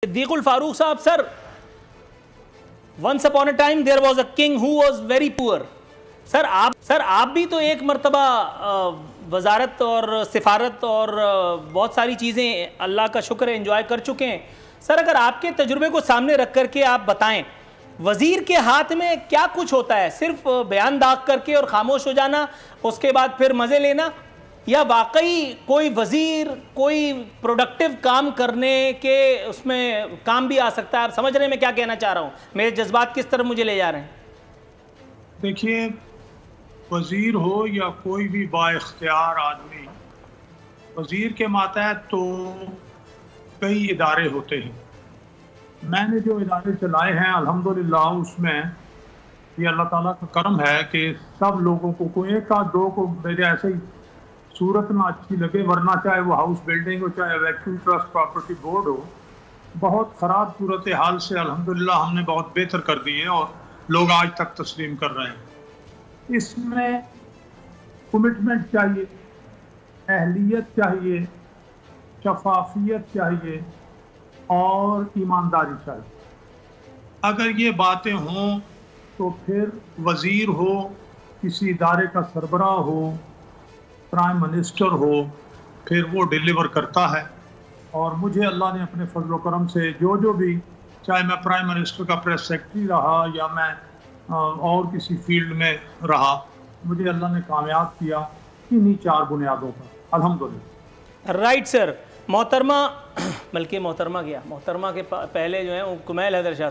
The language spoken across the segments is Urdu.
صدیق الفاروق صاحب سر once upon a time there was a king who was very poor. سر آپ بھی تو ایک مرتبہ وزارت اور سفارت اور بہت ساری چیزیں اللہ کا شکر ہے انجوائے کر چکے ہیں. سر اگر آپ کے تجربے کو سامنے رکھ کر کے آپ بتائیں وزیر کے ہاتھ میں کیا کچھ ہوتا ہے؟ صرف بیان داغ کر کے اور خاموش ہو جانا, اس کے بعد پھر مزے لینا, یا واقعی کوئی وزیر کوئی پروڈکٹیو کام کرنے کے اس میں کام بھی آ سکتا ہے؟ آپ سمجھ رہے ہیں میں کیا کہنا چاہ رہا ہوں؟ میرے جذبات کس طرف مجھے لے جا رہے ہیں؟ دیکھیے, وزیر ہو یا کوئی بھی با اختیار آدمی, وزیر کے ماتحت تو کئی ادارے ہوتے ہیں. میں نے جو ادارے چلائے ہیں الحمدللہ اس میں یہ اللہ تعالیٰ کا کرم ہے کہ سب لوگوں کو, کوئی ایک آدھ دو کو میرے ایسے ہی صورت نہ اچھی لگے, ورنہ چاہے وہ ہاؤس بلڈنگ ہو چاہے ویکیوم ٹرسٹ پراپرٹی بورڈ ہو, بہت خراب صورتحال سے الحمدللہ ہم نے بہت بہتر کر دی ہے اور لوگ آج تک تسلیم کر رہے ہیں. اس میں کمٹمنٹ چاہیے, اہلیت چاہیے, شفافیت چاہیے اور ایمانداری چاہیے. اگر یہ باتیں ہوں تو پھر وزیر ہو, کسی ادارے کا سربراہ ہو, پرائم منسٹر ہو, پھر وہ ڈیلیور کرتا ہے. اور مجھے اللہ نے اپنے فضل و کرم سے جو بھی, چاہے میں پرائم منسٹر کا پریس سیکرٹری رہا یا میں اور کسی فیلڈ میں رہا, مجھے اللہ نے کامیاب کیا انہی چار بنیادوں پر الحمدللہ. Right sir. محترمہ کے پہلے جو ہیں کمیل حیدر شاہ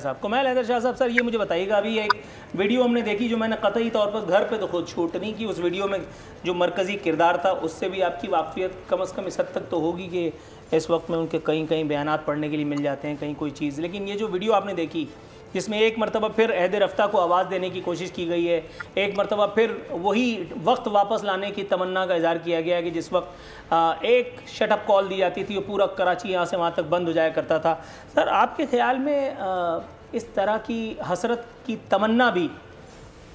صاحب, سر یہ مجھے بتائیے گا, ابھی ایک ویڈیو ہم نے دیکھی جو میں نے قطعی طور پر گھر پہ تو خود شوٹ نہیں کی, اس ویڈیو میں جو مرکزی کردار تھا اس سے بھی آپ کی واقفیت کم از کم اس حد تک تو ہوگی کہ اس وقت میں ان کے کہیں بیانات پڑھنے کے لیے مل جاتے ہیں, کہیں کوئی چیز. لیکن یہ جو ویڈیو آپ نے دیکھی جس میں ایک مرتبہ پھر عہد رفتہ کو آواز دینے کی کوشش کی گئی ہے, ایک مرتبہ پھر وہی وقت واپس لانے کی تمنا کا اظہار کیا گیا ہے کہ جس وقت ایک شٹ اپ کال دی جاتی تھی وہ پورا کراچی یہاں سے وہاں تک بند ہو جایا کرتا تھا. سر آپ کے خیال میں اس طرح کی حسرت کی تمنا بھی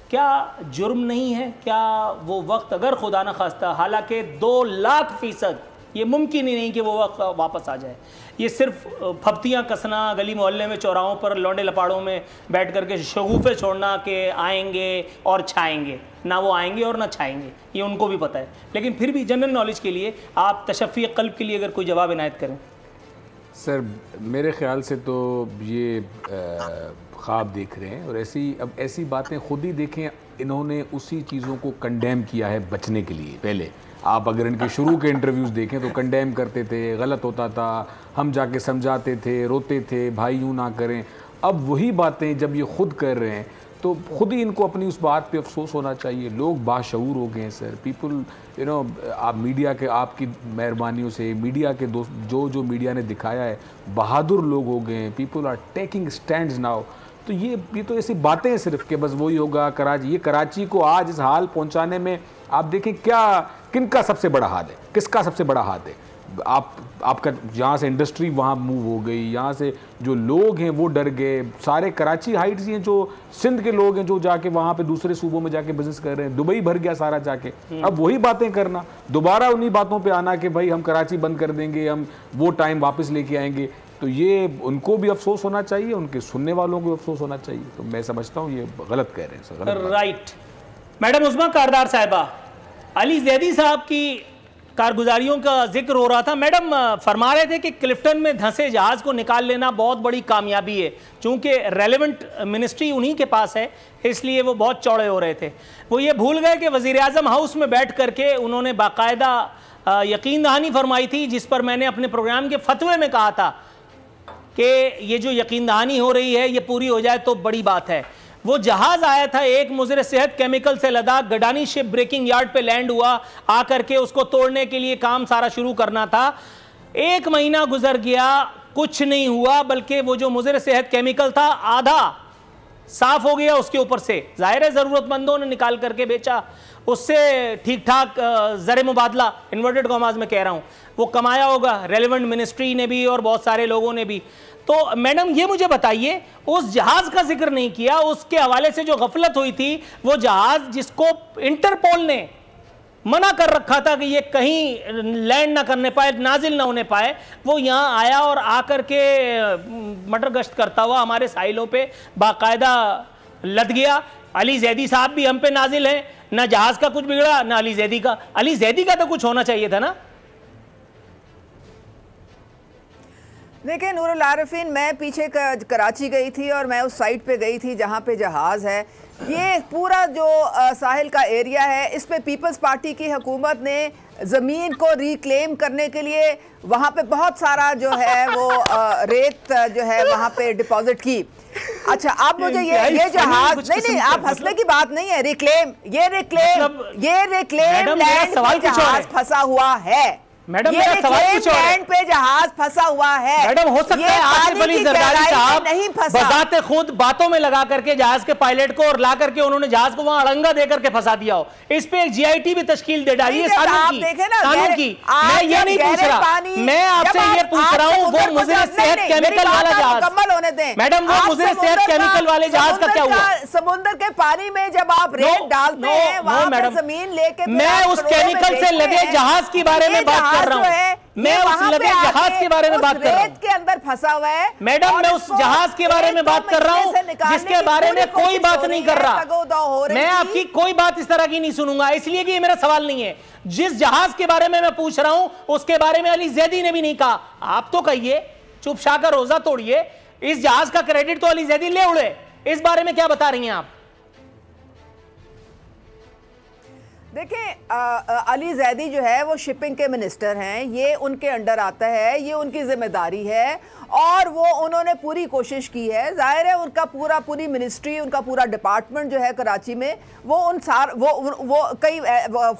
کیا جرم نہیں ہے؟ کیا وہ وقت اگر خدا نہ خواستہ, حالانکہ 2,00,000% یہ ممکن ہی نہیں کہ وہ وقت واپس آ جائے, یہ صرف پھپتیاں کسنا, گلی محلے میں چوراہوں پر لونڈے لپاڑوں میں بیٹھ کر کے شگوفے چھوڑنا کہ آئیں گے اور چھائیں گے, نہ وہ آئیں گے اور نہ چھائیں گے, یہ ان کو بھی پتہ ہے. لیکن پھر بھی جنرل نالج کے لیے آپ تشفی قلب کے لیے اگر کوئی جواب عنایت کریں. سر میرے خیال سے تو یہ خواب دیکھ رہے ہیں, اور ایسی باتیں خود ہی دیکھیں, انہوں نے اسی چیزوں کو کنڈیم کیا ہے بچنے کے لیے. پہلے آپ اگر ان کے شروع کے انٹرویوز دیکھیں تو کنڈیم کرتے تھے, غلط ہوتا تھا, ہم جا کے سمجھاتے تھے, روتے تھے, بھائی یوں نہ کریں. اب وہی باتیں جب یہ خود کر رہے ہیں تو خود ہی ان کو اپنی اس بات پہ افسوس ہونا چاہیے. لوگ باشعور ہو گئے ہیں سر, پیپل آپ میڈیا کے, آپ کی مہربانیوں سے میڈیا کے دوست جو میڈیا نے دکھایا ہے, بہادر لوگ ہو گئے ہیں. People are taking stands now. تو یہ تو ایسی باتیں ہیں صرف کہ بس وہی ہوگا کراچی. یہ کراچی کو آج اس حال پہنچانے میں آپ دیکھیں کن کا سب سے بڑا ہاتھ ہے, کس کا سب سے بڑا ہاتھ ہے. آپ کا یہاں سے انڈسٹری وہاں موو ہو گئی, یہاں سے جو لوگ ہیں وہ ڈر گئے. سارے کراچی ہائٹس ہیں, جو سندھ کے لوگ ہیں جو جا کے وہاں پہ دوسرے صوبوں میں جا کے بزنس کر رہے ہیں, دبئی بھر گیا سارا جا کے. اب وہی باتیں کرنا, دوبارہ انہی باتوں پہ آنا کہ بھائی ہم کراچی بند کر دیں گے, ہم وہ ٹائم واپس لے کے آئیں گے. تو یہ ان کو بھی افسوس ہونا چاہیے, ان کے سننے والوں کو بھی افسوس ہونا چاہیے. تو میں سمجھتا ہوں یہ غلط کہہ رہے ہیں سر. رائٹ. میڈم عظمیٰ کاردار صاحبہ, علی زیدی صاحب کی کارگزاریوں کا ذکر ہو رہا تھا. میڈم فرما رہے تھے کہ کلفٹن میں دھنسے جہاز کو نکال لینا بہت بڑی کامیابی ہے, چونکہ ریلیونٹ منسٹری انہی کے پاس ہے, اس لیے وہ بہت چوڑے ہو رہے تھے. وہ یہ بھول گئے کہ وزیراعظم ہاؤس میں بیٹھ کر کے انہوں نے باقاعدہ یقین دہانی فرمائی تھی, جس پر میں نے اپنے پروگرام کے فتوے میں کہا تھا کہ یہ جو یقین دہانی ہو رہی ہے یہ پوری ہو جائے تو بڑی بات ہے. وہ جہاز آیا تھا ایک مضر صحت کیمیکل سے لدا, گڈانی شپ بریکنگ یارڈ پہ لینڈ ہوا, آ کر کے اس کو توڑنے کے لیے کام سارا شروع کرنا تھا. 1 مہینہ گزر گیا, کچھ نہیں ہوا, بلکہ وہ جو مضر صحت کیمیکل تھا آدھا صاف ہو گیا اس کے اوپر سے. ظاہر ہے ضرورت مندوں نے نکال کر کے بیچا, اس سے ٹھیک ٹھاک زر مبادلہ انورٹڈ کاماز میں کہہ رہا ہوں وہ کمایا ہوگا, ریلیونٹ منسٹری نے بھی اور بہت سارے لوگوں نے بھی. تو میڈم یہ مجھے بتائیے, اس جہاز کا ذکر نہیں کیا, اس کے حوالے سے جو غفلت ہوئی تھی, وہ جہاز جس کو انٹرپول نے منع کر رکھا تھا کہ یہ کہیں لینڈ نہ کرنے پائے، نازل نہ ہونے پائے، وہ یہاں آیا اور آ کر کے مٹر گشت کرتا ہوا ہمارے ساحلوں پہ باقاعدہ لد گیا۔ علی زیدی صاحب بھی ہم پہ نازل ہیں، نہ جہاز کا کچھ بگڑا نہ علی زیدی کا۔ علی زیدی کا تو کچھ ہونا چاہیے تھا نا۔ دیکھیں نور العارفین، میں پیچھے کراچی گئی تھی اور میں اس سائٹ پہ گئی تھی جہاں پہ جہاز ہے۔ یہ پورا جو ساحل کا ایریا ہے، اس پہ پیپلز پارٹی کی حکومت نے زمین کو ریکلیم کرنے کے لیے وہاں پہ بہت سارا جو ہے وہ ریت جو ہے وہاں پہ ڈپازٹ کی۔ اچھا اب مجھے یہ جہاز نہیں، آپ ہنسنے کی بات نہیں ہے، ریکلیم لینڈ پہ جہاز پھنسا ہوا ہے، میڈم میرا سوال کچھ اور ہے، لینڈ پہ جہاز پھنسا ہوا ہے۔ میڈم ہو سکتا ہے آصف علی زرداری صاحب بذات خود باتوں میں لگا کر کے جہاز کے پائلٹ کو اور لا کر کے انہوں نے جہاز کو وہاں اڑنگا دے کر کے پھنسا دیا ہو۔ اس پہ ایک GIT بھی تشکیل دے ڈالی ہے قانون کی۔ میں یہ نہیں پوچھ رہا، میں آپ سے یہ پوچھ رہا ہوں وہ مضر صحت کیمیکل والا جہاز، میڈم وہ مضر صحت کیمیکل والے جہاز کا کیا ہوا؟ سمندر کے پانی میں جب آپ ریت ڈالتے ہیں وہاں پہ زمین لے کے، میں اس کیمیکل سے لگے جہاز کی بارے میں بات کر رہا ہوں، میں اس لگے جہاز کے بارے میں بات کر رہا ہوں۔ ریت کے اندر پھنسا ہوا ہے میڈم، میں اس جہاز کے بارے میں بات کر رہا ہوں جس کے بارے میں کوئی بات نہیں کر رہا۔ میں آپ کی کوئی بات اس طرح کی نہیں سنوں گا، اس لیے کہ یہ میرا سوال نہیں ہے۔ جس جہاز کے بارے میں پوچھ رہا ہوں اس کے بارے میں علی زیدی نے بھی نہیں کہا۔ آپ تو کہیے، چپ شا کر روزہ توڑیے، اس جہاز کا کریڈٹ تو علی زیدی لے اڑے، اس بارے میں کیا بتا رہی ہیں آپ؟ دیکھیں علی زیدی جو ہے وہ شپنگ کے منسٹر ہیں، یہ ان کے انڈر آتا ہے، یہ ان کی ذمہ داری ہے اور وہ انہوں نے پوری کوشش کی ہے۔ ظاہر ہے ان کا پوری منسٹری، ان کا پورا ڈپارٹمنٹ جو ہے کراچی میں، وہ کئی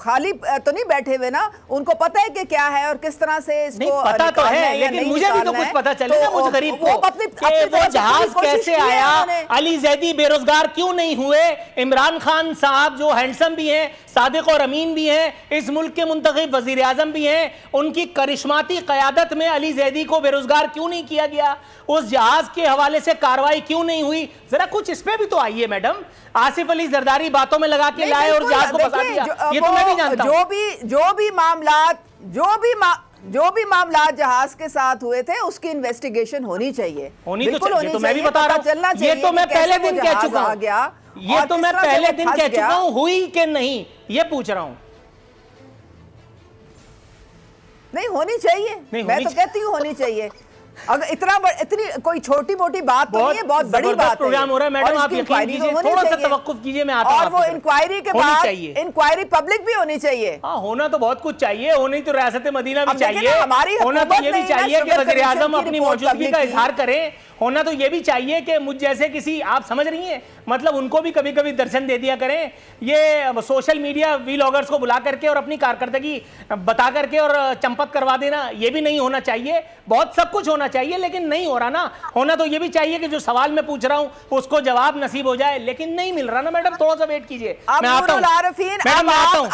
خالی تو نہیں بیٹھے ہوئے نا، ان کو پتہ ہے کہ کیا ہے اور کس طرح سے اس کو پتا تو ہے، لیکن مجھے بھی تو کچھ پتا چلے نا مجھ غریب کو کہ وہ جہاز کیسے آیا، علی زیدی بے روزگار کیوں نہیں ہوئے، عمران خان صاحب جو ہینڈسم بھی ہیں، صادق اور امین بھی ہیں، اس ملک کے منتخب وزیر اعظم بھی ہیں، ان کی کرشماتی قیادت میں علی زیدی کو بے روزگار کیوں نہیں کیا گیا، اس جہاز کے حوالے سے کاروائی کیوں نہیں ہوئی؟ ذرا کچھ اس پہ بھی تو آئیے میڈم۔ آصف علی زرداری باتوں میں لگا کے لائے اور جہاز کو پھنسا دیا، یہ تو میں بھی جانتا ہوں۔ جو بھی معاملات جہاز کے ساتھ ہوئے تھے اس کی انویسٹیگیشن ہونی چاہیے، یہ تو میں بھی بتا رہا ہوں، یہ تو میں پہلے دن کہہ چکا ہوں، یہ تو میں پہلے دن کہہ چکا ہوں، ہوئی کہ نہیں یہ پوچھ رہا ہوں۔ نہیں ہونی چاہیے، میں تو کہتی ہوں ہونی چاہیے۔ اگر اتنی کوئی چھوٹی موٹی بات نہیں ہے، بہت بڑی بات ہے۔ پروگرام ہو رہا ہے میڈم، آپ یقین کیجئے، تھوڑا سا توقف کیجئے، میں آتا ہوں۔ اور وہ انکوائری کے بعد انکوائری پبلک بھی ہونی چاہیے۔ ہاں ہونا تو بہت کچھ چاہیے، ہونی تو ریاست مدینہ بھی چاہیے، ہونا تو یہ بھی چاہیے کہ وزیر اعظم اپنی موجودگی کا اظہار کریں، ہونا تو یہ بھی چاہیے کہ مجھ جیسے کسی، آپ سمجھ رہی ہیں مطلب ان کو بھی کبھی کبھی درشن دے دیا کریں۔ یہ سوشل میڈیا ویلاگرز کو بلا کر کے اور اپنی کارکردگی بتا کر کے اور چمپت کروا دینا، یہ بھی نہیں ہونا چاہیے۔ بہت سب کچھ ہونا چاہیے لیکن نہیں ہو رہا نا۔ ہونا تو یہ بھی چاہیے کہ جو سوال میں پوچھ رہا ہوں اس کو جواب نصیب ہو جائے، لیکن نہیں مل رہا نا میڈم، تھوڑا سا ویٹ کیجئے، میں آتا ہوں۔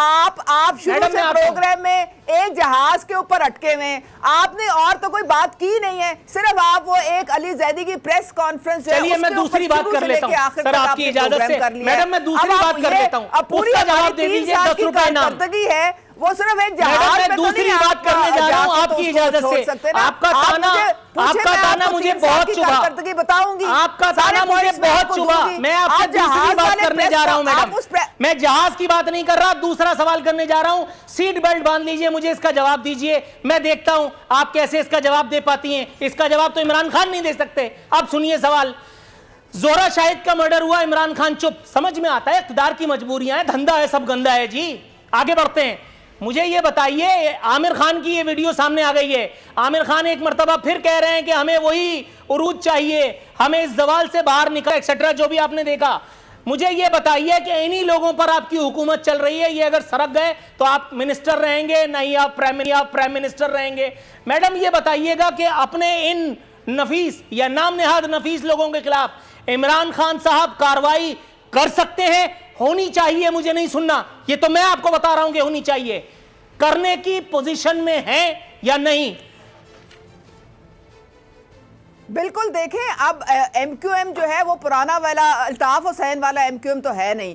آپ شروع سے پروگرام میں ایک جہاز کے اوپر اٹکے ہوئے، آپ نے اور تو کوئی بات کی نہیں ہے، صرف آپ وہ ایک علی زیدی کی پریس کانفرنس جو ہے، چلیے میں دوسری بات کر لیتا ہوں سر آپ کی اجازت سے، میڈم میں دوسری بات کر لیتا ہوں، اس کا جواب دے دیجئے 10 روپے انعام ہے، وہ صرف ایک جہاز میں دوسری بات کرنے جا رہا ہوں آپ کی اجازت سے۔ آپ کا تانا مجھے بہت چبھا، بتاؤں گی آپ کا تانا مجھے بہت چبھا، میں آپ سے دوسری بات کرنے جا رہا ہوں میڈم، میں جہاز کی بات نہیں کر رہا، دوسرا سوال کرنے جا رہا ہوں۔ سیٹ بیلٹ باندھ لیجئے، مجھے اس کا جواب دیجئے، میں دیکھتا ہوں آپ کیسے اس کا جواب دے پاتی ہیں۔ اس کا جواب تو عمران خان نہیں دے سکتے۔ اب سنیے سوال، زہرہ شاہد کا مرڈر ہوا، عمران خان چپ، سمجھ میں آتا ہے اقتدار کی مجبوریاں ہیں، دھندا ہے سب گندا ہے جی، آگے بڑھتے ہیں۔ مجھے یہ بتائیے، عامر خان کی یہ ویڈیو سامنے آ گئی ہے، عامر خان ایک مرتبہ پھر کہہ رہے ہیں کہ ہمیں وہی عروج چاہیے، ہمیں اس زوال سے باہر نکل ایکسٹرا، جو بھی آپ نے دیکھا۔ مجھے یہ بتائیے کہ انہی لوگوں پر آپ کی حکومت چل رہی ہے، یہ اگر سرک گئے تو آپ منسٹر رہیں گے، نہیں آپ پرائم منسٹر رہیں گے۔ میڈم یہ بتائیے گا کہ اپنے ان نفیس یا نام نہاد نفیس لوگوں کے خلاف عمران خان صاحب کاروائی کر سکتے ہیں؟ ہونی چاہیے، مجھے نہیں سننا، یہ تو میں آپ کو بتا رہا ہوں کہ ہونی چاہیے، کرنے کی پوزیشن میں ہیں یا نہیں؟ بالکل دیکھیں، اب ایم کیو ایم جو ہے وہ پرانا والا الطاف حسین والا ایم کیو ایم تو ہے نہیں۔